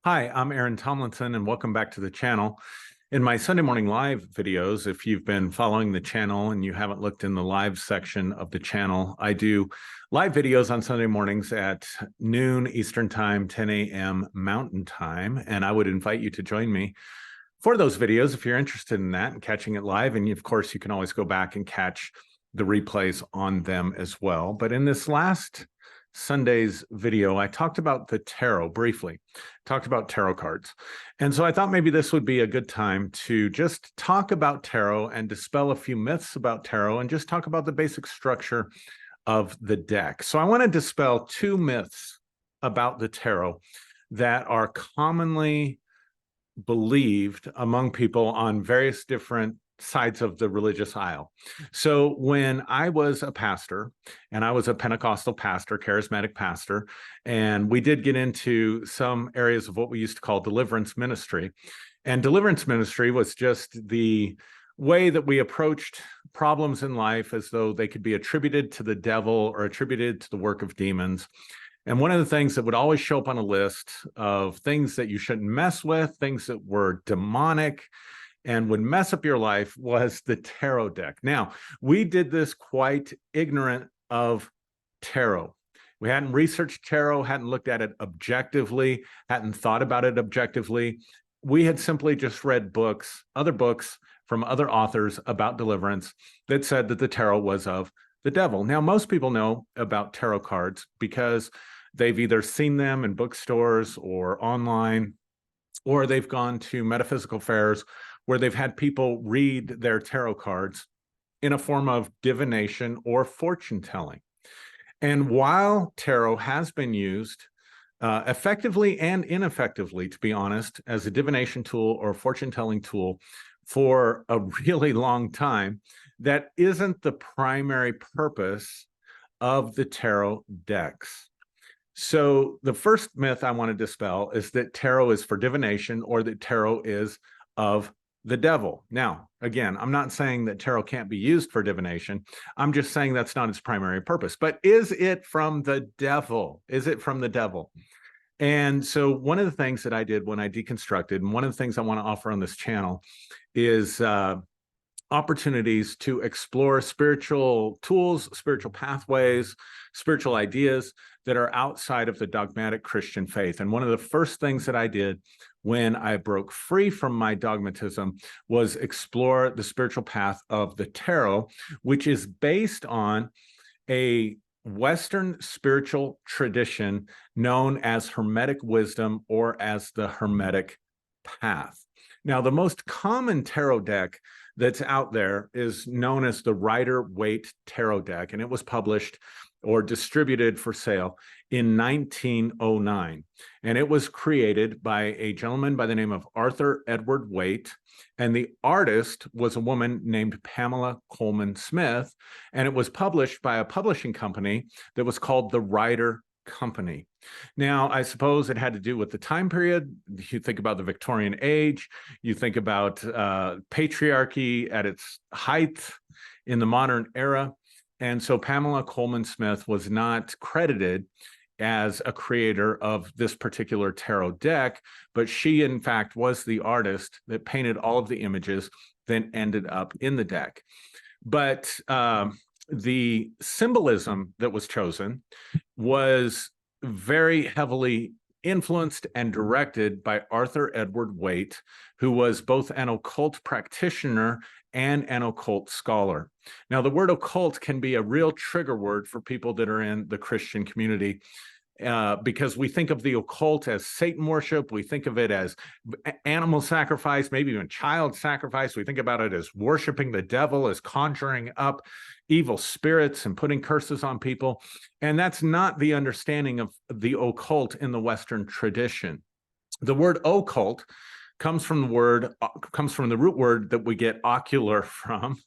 Hi, I'm Aaron Tomlinson, and welcome back to the channel. In my Sunday morning live videos, if you've been following the channel and you haven't looked in the live section of the channel, I do live videos on Sunday mornings at noon Eastern Time, 10 a.m. Mountain Time, and I would invite you to join me for those videos if you're interested in that and catching it live. And of course, you can always go back and catch the replays on them as well. But in this last Sunday's video, I talked about the tarot briefly, talked about tarot cards. And so I thought maybe this would be a good time to just talk about tarot and dispel a few myths about tarot and just talk about the basic structure of the deck. So I want to dispel two myths about the tarot that are commonly believed among people on various different sides of the religious aisle. So when I was a pastor, and I was a Pentecostal pastor, charismatic pastor, and we did get into some areas of what we used to call deliverance ministry. And deliverance ministry was just the way that we approached problems in life as though they could be attributed to the devil or attributed to the work of demons. And one of the things that would always show up on a list of things that you shouldn't mess with, things that were demonic and would mess up your life, was the tarot deck. Now, we did this quite ignorant of tarot. We hadn't researched tarot, hadn't looked at it objectively, hadn't thought about it objectively. We had simply just read books, other books from other authors about deliverance that said that the tarot was of the devil. Now, most people know about tarot cards because they've either seen them in bookstores or online, or they've gone to metaphysical fairs where they've had people read their tarot cards in a form of divination or fortune telling. And while tarot has been used effectively and ineffectively, to be honest, as a divination tool or fortune telling tool for a really long time, that isn't the primary purpose of the tarot decks. So the first myth I want to dispel is that tarot is for divination or that tarot is of the devil. Now, again, I'm not saying that tarot can't be used for divination. I'm just saying that's not its primary purpose. But is it from the devil? Is it from the devil? And so one of the things that I did when I deconstructed, and one of the things I want to offer on this channel is opportunities to explore spiritual tools, spiritual pathways, spiritual ideas that are outside of the dogmatic Christian faith. And one of the first things that I did when I broke free from my dogmatism was explore the spiritual path of the tarot, which is based on a Western spiritual tradition known as Hermetic wisdom or as the Hermetic path. Now, the most common tarot deck that's out there is known as the Rider-Waite Tarot deck, and it was published or distributed for sale in 1909. And it was created by a gentleman by the name of Arthur Edward Waite, and the artist was a woman named Pamela Colman Smith, and it was published by a publishing company that was called the Rider Company. Now, I suppose it had to do with the time period. You think about the Victorian age, you think about patriarchy at its height in the modern era. And so Pamela Colman Smith was not credited as a creator of this particular tarot deck, but she, in fact, was the artist that painted all of the images that ended up in the deck. But the symbolism that was chosen was very heavily influenced and directed by Arthur Edward Waite, who was both an occult practitioner and an occult scholar. Now, the word occult can be a real trigger word for people that are in the Christian community, because we think of the occult as Satan worship. We think of it as animal sacrifice, maybe even child sacrifice. We think about it as worshiping the devil, as conjuring up evil spirits and putting curses on people. And that's not the understanding of the occult in the Western tradition. The word occult comes from the root word that we get ocular from,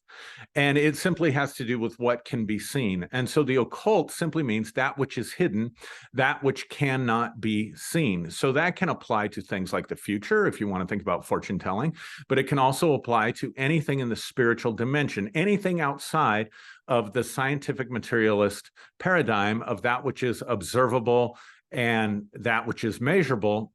and it simply has to do with what can be seen. And so the occult simply means that which is hidden, that which cannot be seen. So that can apply to things like the future, if you want to think about fortune telling, but it can also apply to anything in the spiritual dimension, anything outside of the scientific materialist paradigm of that which is observable and that which is measurable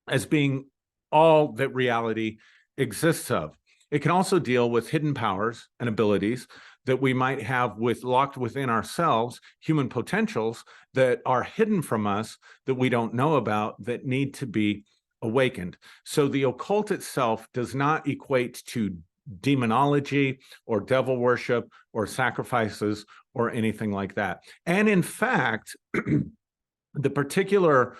as being all that reality exists of. It can also deal with hidden powers and abilities that we might have locked within ourselves, human potentials that are hidden from us that we don't know about that need to be awakened. So the occult itself does not equate to demonology or devil worship or sacrifices or anything like that. And in fact, the particular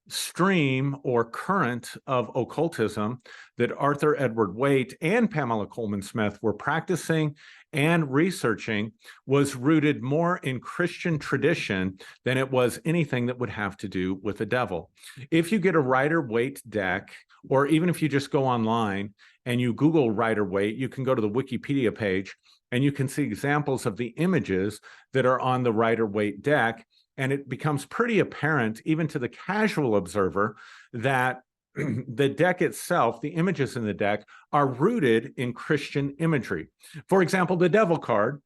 stream or current of occultism that Arthur Edward Waite and Pamela Coleman Smith were practicing and researching was rooted more in Christian tradition than it was anything that would have to do with the devil. If you get a Rider-Waite deck, or even if you just go online and you Google Rider-Waite, you can go to the Wikipedia page and you can see examples of the images that are on the Rider-Waite deck. And it becomes pretty apparent, even to the casual observer, that the deck itself, the images in the deck, are rooted in Christian imagery. For example, the devil card,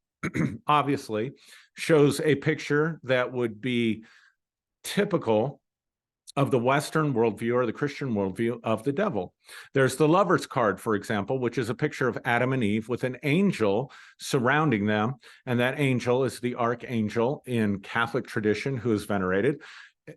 obviously, shows a picture that would be typical of the Western worldview or the Christian worldview of the devil. There's the lover's card, for example, which is a picture of Adam and Eve with an angel surrounding them. And that angel is the archangel in Catholic tradition who is venerated,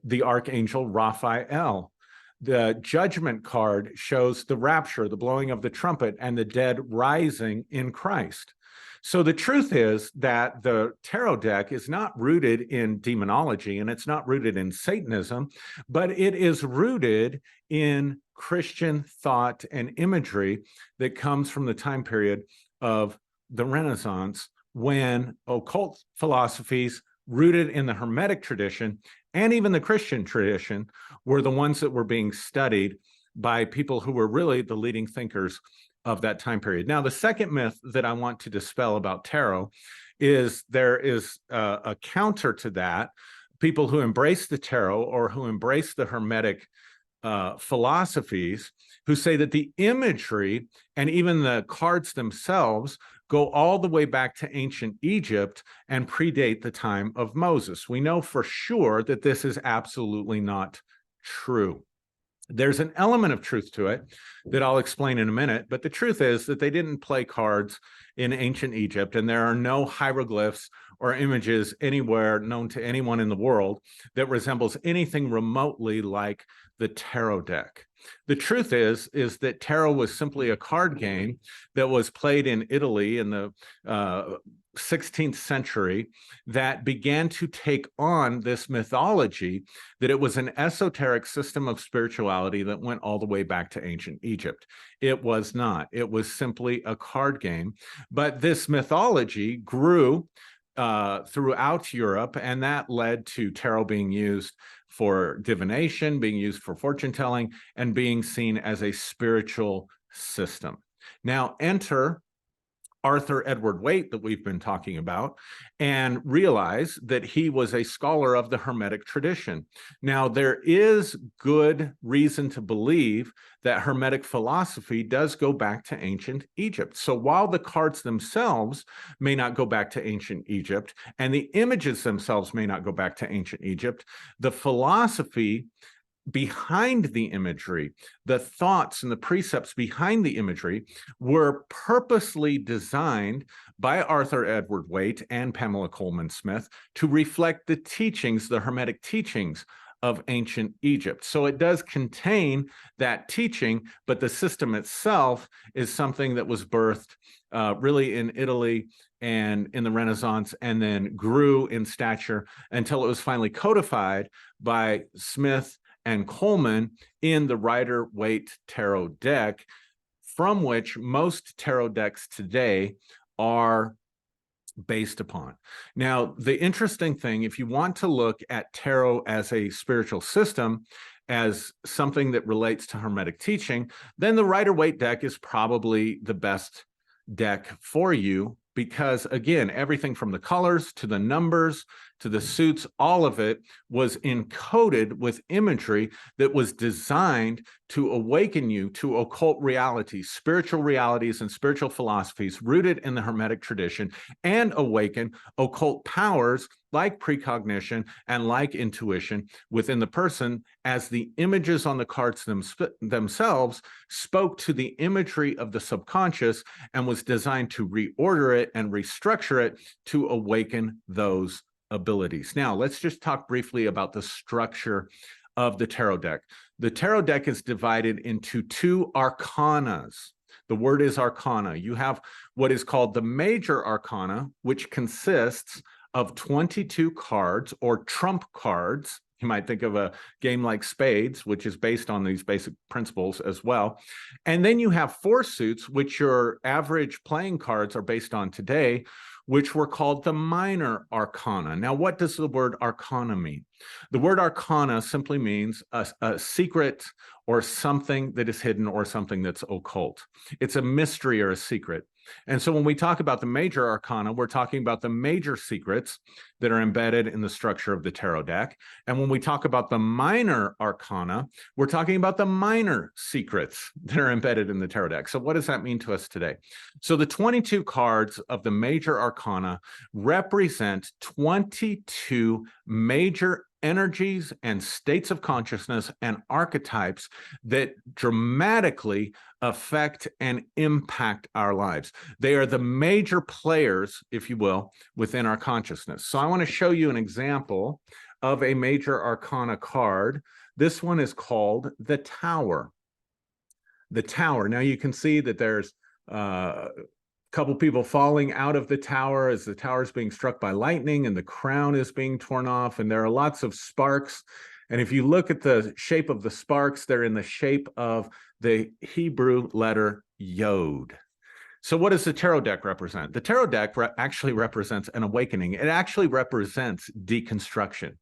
the archangel Raphael. The judgment card shows the rapture, the blowing of the trumpet, and the dead rising in Christ. So the truth is that the tarot deck is not rooted in demonology and it's not rooted in Satanism, but it is rooted in Christian thought and imagery that comes from the time period of the Renaissance, when occult philosophies rooted in the Hermetic tradition and even the Christian tradition were the ones that were being studied by people who were really the leading thinkers of that time period. Now, the second myth that I want to dispel about tarot is there is a counter to that. People who embrace the tarot or who embrace the Hermetic philosophies, who say that the imagery and even the cards themselves go all the way back to ancient Egypt and predate the time of Moses. We know for sure that this is absolutely not true. There's an element of truth to it that I'll explain in a minute, but the truth is that they didn't play cards in ancient Egypt, and there are no hieroglyphs or images anywhere known to anyone in the world that resembles anything remotely like the tarot deck. The truth is that tarot was simply a card game that was played in Italy in the 16th century that began to take on this mythology that it was an esoteric system of spirituality that went all the way back to ancient Egypt. It was not. It was simply a card game. But this mythology grew throughout Europe, and that led to tarot being used for divination, being used for fortune telling, and being seen as a spiritual system. Now, enter Arthur Edward Waite that we've been talking about, and realize that he was a scholar of the Hermetic tradition. Now, there is good reason to believe that Hermetic philosophy does go back to ancient Egypt. So while the cards themselves may not go back to ancient Egypt, and the images themselves may not go back to ancient Egypt, the philosophy behind the imagery, the thoughts and the precepts behind the imagery were purposely designed by Arthur Edward Waite and Pamela Coleman Smith to reflect the teachings, the Hermetic teachings of ancient Egypt. So it does contain that teaching, but the system itself is something that was birthed really in Italy and in the Renaissance, and then grew in stature until it was finally codified by Smith and Coleman in the Rider-Waite tarot deck, from which most tarot decks today are based upon. Now, the interesting thing, if you want to look at tarot as a spiritual system, as something that relates to Hermetic teaching, then the Rider-Waite deck is probably the best deck for you, because again, everything from the colors to the numbers to the suits, all of it was encoded with imagery that was designed to awaken you to occult realities, and spiritual philosophies rooted in the Hermetic tradition, and awaken occult powers like precognition and like intuition within the person, as the images on the cards themselves spoke to the imagery of the subconscious and was designed to reorder it and restructure it to awaken those abilities. Now, let's just talk briefly about the structure of the tarot deck. The tarot deck is divided into two arcanas. The word is arcana. You have what is called the major arcana, which consists of 22 cards or trump cards. You might think of a game like spades, which is based on these basic principles as well. And then you have four suits, which your average playing cards are based on today, which were called the minor arcana. Now, what does the word arcana mean? The word arcana simply means a secret or something that is hidden or something that's occult. It's a mystery or a secret. And so when we talk about the major arcana, we're talking about the major secrets that are embedded in the structure of the tarot deck. And when we talk about the minor arcana, we're talking about the minor secrets that are embedded in the tarot deck. So what does that mean to us today? So the 22 cards of the major arcana represent 22 major energies and states of consciousness and archetypes that dramatically affect and impact our lives. They are the major players, if you will, within our consciousness. So I want to show you an example of a major arcana card. This one is called the Tower. The Tower. Now you can see that there's couple people falling out of the tower as the tower is being struck by lightning and the crown is being torn off, and there are lots of sparks. And if you look at the shape of the sparks, they're in the shape of the Hebrew letter Yod. So what does the tarot deck represent? The tarot deck actually represents an awakening. It actually represents deconstruction.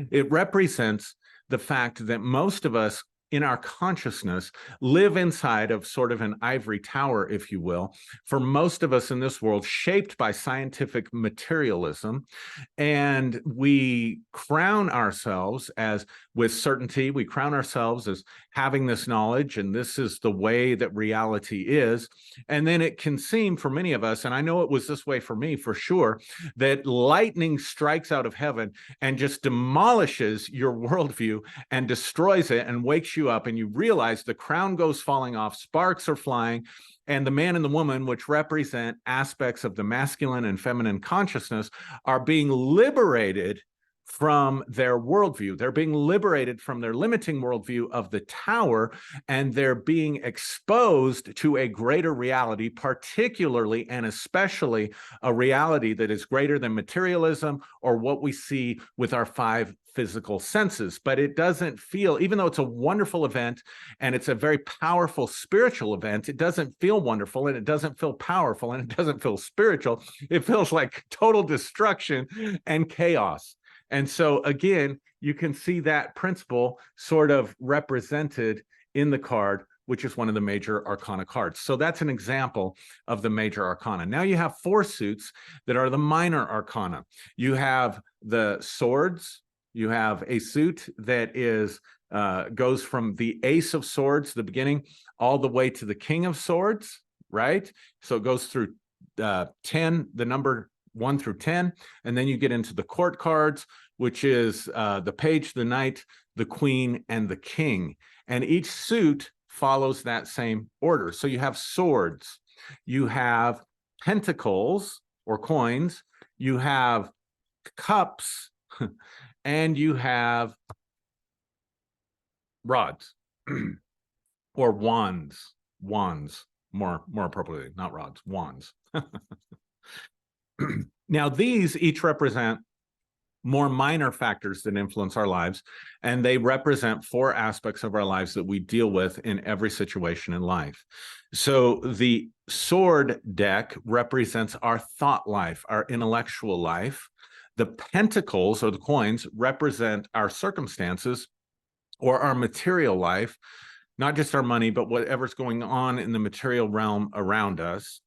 It represents the fact that most of us in our consciousness live inside of sort of an ivory tower, if you will, for most of us in this world, shaped by scientific materialism. And we crown ourselves as, with certainty, we crown ourselves as having this knowledge, and this is the way that reality is. And then it can seem for many of us, and I know it was this way for me for sure, that lightning strikes out of heaven and just demolishes your worldview and destroys it and wakes you up, and you realize the crown goes falling off, sparks are flying, and the man and the woman, which represent aspects of the masculine and feminine consciousness, are being liberated from their worldview. They're being liberated from their limiting worldview of the tower, and they're being exposed to a greater reality, particularly and especially a reality that is greater than materialism or what we see with our five physical senses. But it doesn't feel, even though it's a wonderful event and it's a very powerful spiritual event, it doesn't feel wonderful, and it doesn't feel powerful, and it doesn't feel spiritual. It feels like total destruction and chaos. And so again, you can see that principle sort of represented in the card, which is one of the major arcana cards. So that's an example of the major arcana. Now you have four suits that are the minor arcana. You have the swords. You have a suit that is goes from the ace of swords, the beginning, all the way to the king of swords, right? So it goes through 10, the number 1 through 10, and then you get into the court cards, which is the page, the knight, the queen, and the king. And each suit follows that same order. So you have swords, you have pentacles or coins, you have cups, and you have rods or wands, more appropriately, not rods, wands. Now, these each represent more minor factors that influence our lives, and they represent four aspects of our lives that we deal with in every situation in life. So the sword deck represents our thought life, our intellectual life. The pentacles, or the coins, represent our circumstances or our material life, not just our money, but whatever's going on in the material realm around us.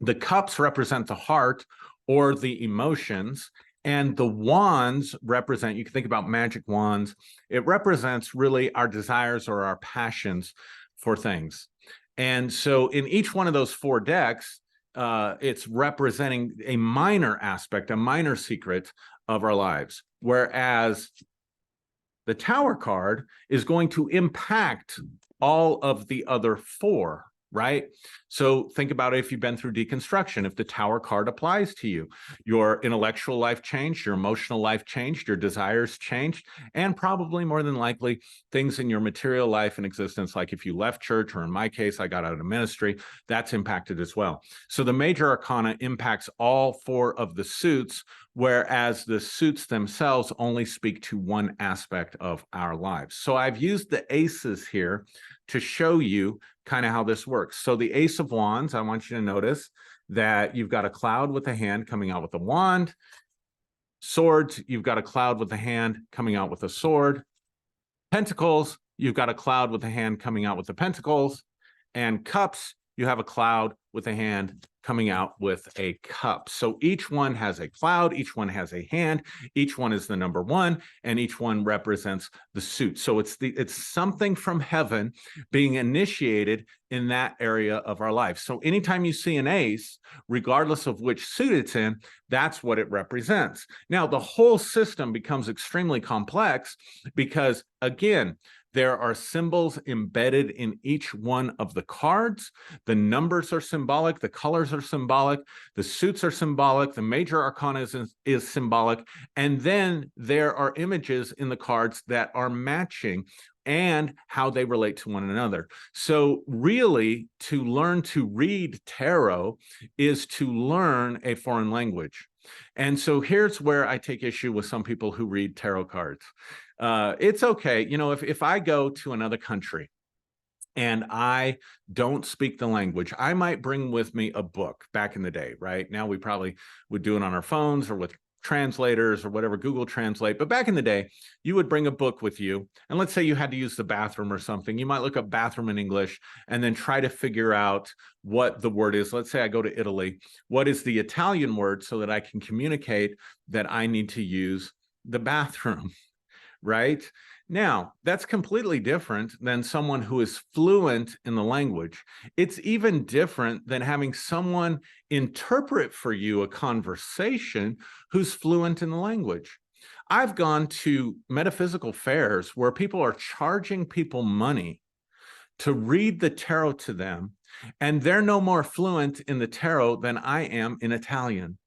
The cups represent the heart or the emotions, and the wands represent, you can think about magic wands, it represents really our desires or our passions for things. And so in each one of those four decks, it's representing a minor aspect, a minor secret of our lives, whereas the Tower card is going to impact all of the other four, right? So think about it if you've been through deconstruction. If the Tower card applies to you, your intellectual life changed, your emotional life changed, your desires changed, and probably more than likely things in your material life and existence, like if you left church, or in my case, I got out of ministry, that's impacted as well. So the major arcana impacts all four of the suits, whereas the suits themselves only speak to one aspect of our lives. So I've used the aces here to show you kind of how this works. So the Ace of Wands, I want you to notice that you've got a cloud with a hand coming out with a wand. Swords, you've got a cloud with a hand coming out with a sword. Pentacles, you've got a cloud with a hand coming out with the pentacles. And cups, you have a cloud with a hand coming out with a cup. So each one has a cloud, each one has a hand, each one is the number one, and each one represents the suit. So it's something from heaven being initiated in that area of our life. So anytime you see an ace, regardless of which suit it's in, that's what it represents. Now, the whole system becomes extremely complex because, again, there are symbols embedded in each one of the cards. The numbers are symbolic. The colors are symbolic. The suits are symbolic. The major arcana is symbolic. And then there are images in the cards that are matching and how they relate to one another. So really, to learn to read tarot is to learn a foreign language. And so here's where I take issue with some people who read tarot cards. It's okay. You know, if I go to another country and I don't speak the language, I might bring with me a book. Back in the day, right? Now we probably would do it on our phones or with translators or whatever, Google Translate. But back in the day, you would bring a book with you. And let's say you had to use the bathroom or something. You might look up bathroom in English and then try to figure out what the word is. Let's say I go to Italy. What is the Italian word so that I can communicate that I need to use the bathroom, right? Now, that's completely different than someone who is fluent in the language. It's even different than having someone interpret for you a conversation who's fluent in the language. I've gone to metaphysical fairs where people are charging people money to read the tarot to them, and they're no more fluent in the tarot than I am in Italian.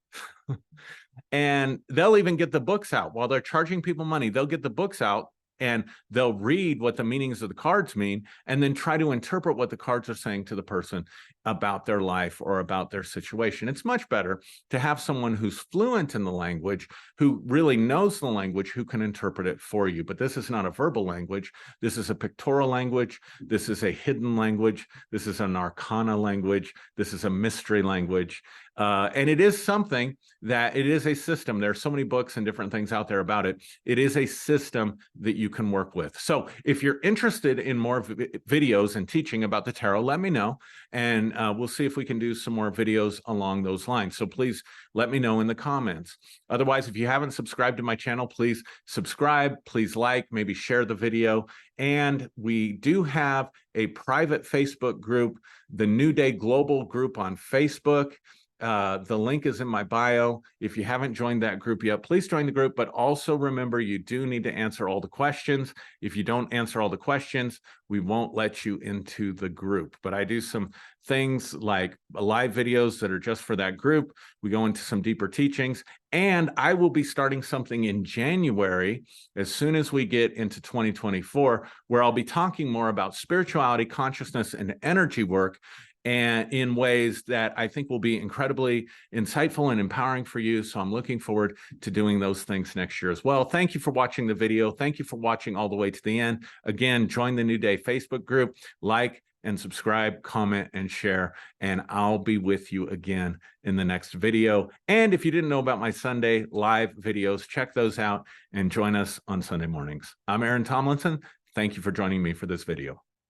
And they'll even get the books out while they're charging people money. They'll get the books out and they'll read what the meanings of the cards mean and then try to interpret what the cards are saying to the person about their life or about their situation. It's much better to have someone who's fluent in the language, who really knows the language, who can interpret it for you. But this is not a verbal language. This is a pictorial language. This is a hidden language. This is an arcana language. This is a mystery language. And it is something that it is a system. There are so many books and different things out there about it. It is a system that you can work with. So if you're interested in more videos and teaching about the tarot, let me know. And we'll see if we can do some more videos along those lines. So please let me know in the comments. Otherwise, if you haven't subscribed to my channel, please subscribe, please like, maybe share the video. And we do have a private Facebook group, the New Day Global group on Facebook. The link is in my bio. If you haven't joined that group yet, please join the group, but also remember you do need to answer all the questions. If you don't answer all the questions, we won't let you into the group. But I do some things like live videos that are just for that group. We go into some deeper teachings, and I will be starting something in January as soon as we get into 2024, where I'll be talking more about spirituality, consciousness, and energy work, and in ways that I think will be incredibly insightful and empowering for you. So I'm looking forward to doing those things next year as well. Thank you for watching the video. Thank you for watching all the way to the end. Again, join the New Day Facebook group, like and subscribe, comment, and share, and I'll be with you again in the next video. And if you didn't know about my Sunday live videos, check those out and join us on Sunday mornings. I'm Aaron Tomlinson. Thank you for joining me for this video.